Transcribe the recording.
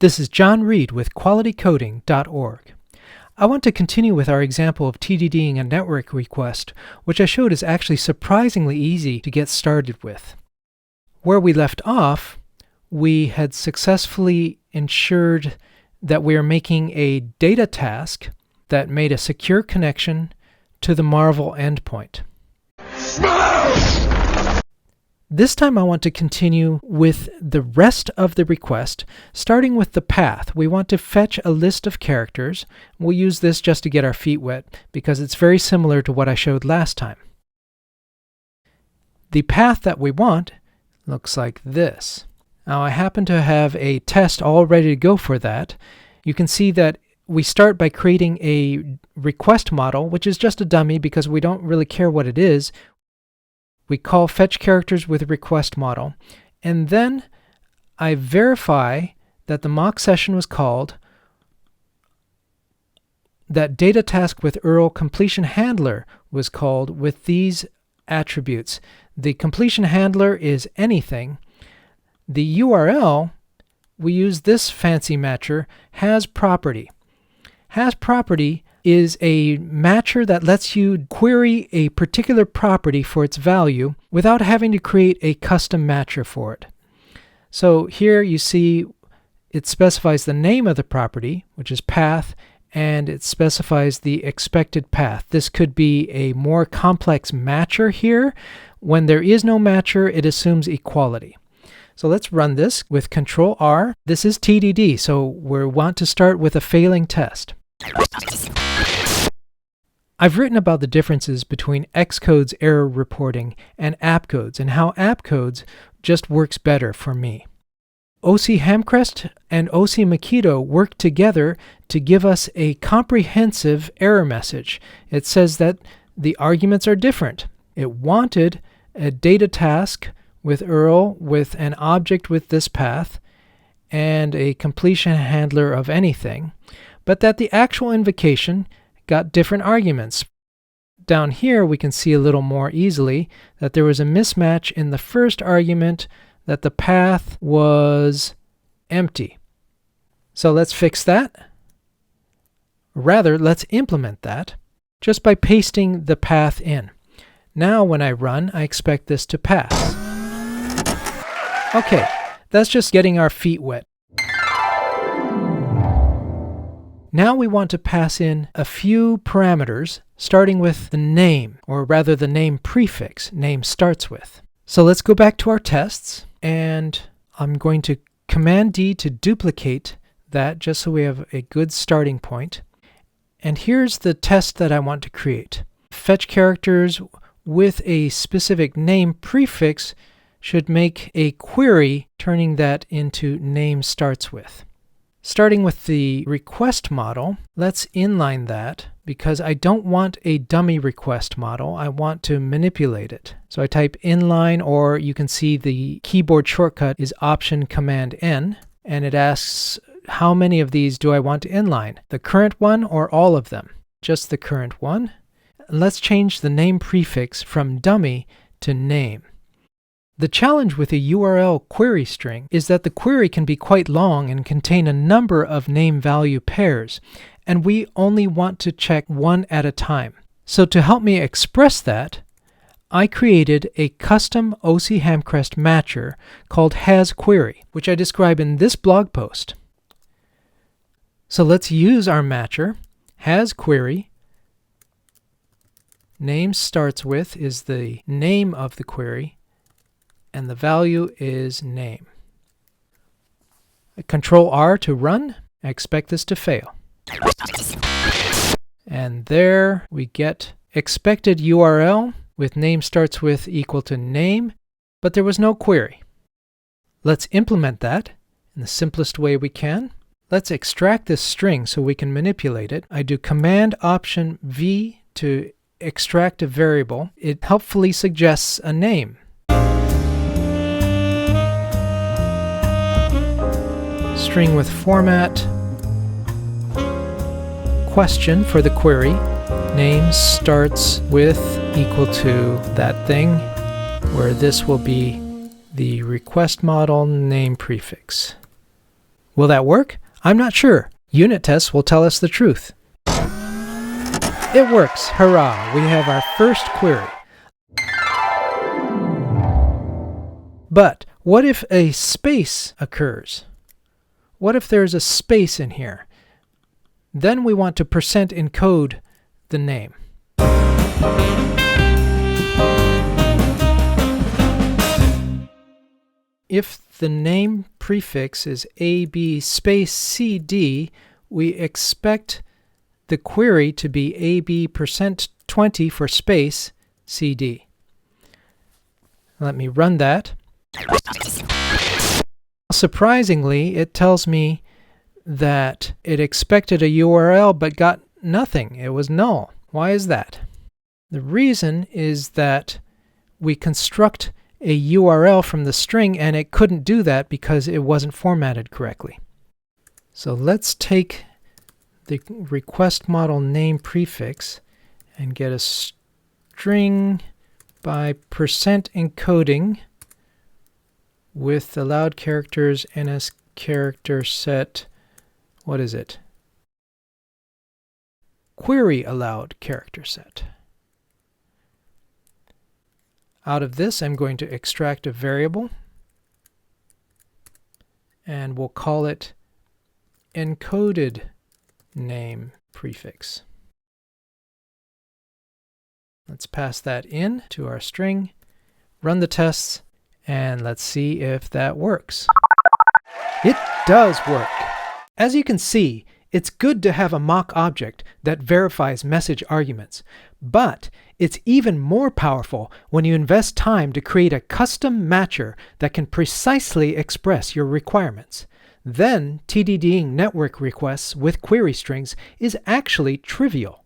This is John Reed with QualityCoding.org. I want to continue with our example of TDDing a network request, which I showed is actually surprisingly easy to get started with. Where we left off, we had successfully ensured that we are making a data task that made a secure connection to the Marvel endpoint. This time I want to continue with the rest of the request, starting with the path. We want to fetch a list of characters. We'll use this just to get our feet wet because it's very similar to what I showed last time. The path that we want looks like this. Now I happen to have a test all ready to go for that. You can see that we start by creating a request model, which is just a dummy because we don't really care what it is. We call fetch characters with request model, and then I verify that the mock session was called, that data task with URL completion handler was called with these attributes. The completion handler is anything. The URL, we use this fancy matcher, has property. Has property is a matcher that lets you query a particular property for its value without having to create a custom matcher for it. So here you see it specifies the name of the property, which is path, and it specifies the expected path. This could be a more complex matcher here. When there is no matcher, it assumes equality. So let's run this with Control R. This is TDD, so we want to start with a failing test. I've written about the differences between Xcode's error reporting and AppCode's and how AppCode's just works better for me. OC Hamcrest and OC Makito work together to give us a comprehensive error message. It says that the arguments are different. It wanted a data task with URL with an object with this path and a completion handler of anything, but that the actual invocation got different arguments. Down here we can see a little more easily that there was a mismatch in the first argument, that the path was empty. So let's fix that. Rather, let's implement that just by pasting the path in. Now when I run, I expect this to pass. Okay, that's just getting our feet wet. Now we want to pass in a few parameters, starting with the name, or rather the name prefix, name starts with. So let's go back to our tests, and I'm going to Command D to duplicate that just so we have a good starting point. And here's the test that I want to create. Fetch characters with a specific name prefix should make a query turning that into name starts with. Starting with the request model, let's inline that because I don't want a dummy request model. I want to manipulate it. So I type inline, or you can see the keyboard shortcut is Option Command N, and it asks how many of these do I want to inline? The current one or all of them? Just the current one. Let's change the name prefix from dummy to name. The challenge with a URL query string is that the query can be quite long and contain a number of name-value pairs, and we only want to check one at a time. So to help me express that, I created a custom OC Hamcrest matcher called hasQuery, which I describe in this blog post. So let's use our matcher, hasQuery. Name starts with is the name of the query, and the value is name. Control R to run. I expect this to fail. And there we get expected URL with name starts with equal to name, but there was no query. Let's implement that in the simplest way we can. Let's extract this string so we can manipulate it. I do Command Option V to extract a variable. It helpfully suggests a name. String with format, question for the query, name starts with equal to that thing, where this will be the request model name prefix. Will that work? I'm not sure. Unit tests will tell us the truth. It works. Hurrah! We have our first query. But what if a space occurs? What if there's a space in here? Then we want to %encode the name. If the name prefix is AB space CD, we expect the query to be AB %20 for space CD. Let me run that. Surprisingly, it tells me that it expected a URL but got nothing. It was null. Why is that? The reason is that we construct a URL from the string and it couldn't do that because it wasn't formatted correctly. So let's take the request model name prefix and get a string by %encoding with allowed characters NS character set, what is it? Query allowed character set. Out of this, I'm going to extract a variable, and we'll call it encoded name prefix. Let's pass that in to our string, run the tests, and let's see if that works. It does work! As you can see, it's good to have a mock object that verifies message arguments, but it's even more powerful when you invest time to create a custom matcher that can precisely express your requirements. Then, TDDing network requests with query strings is actually trivial.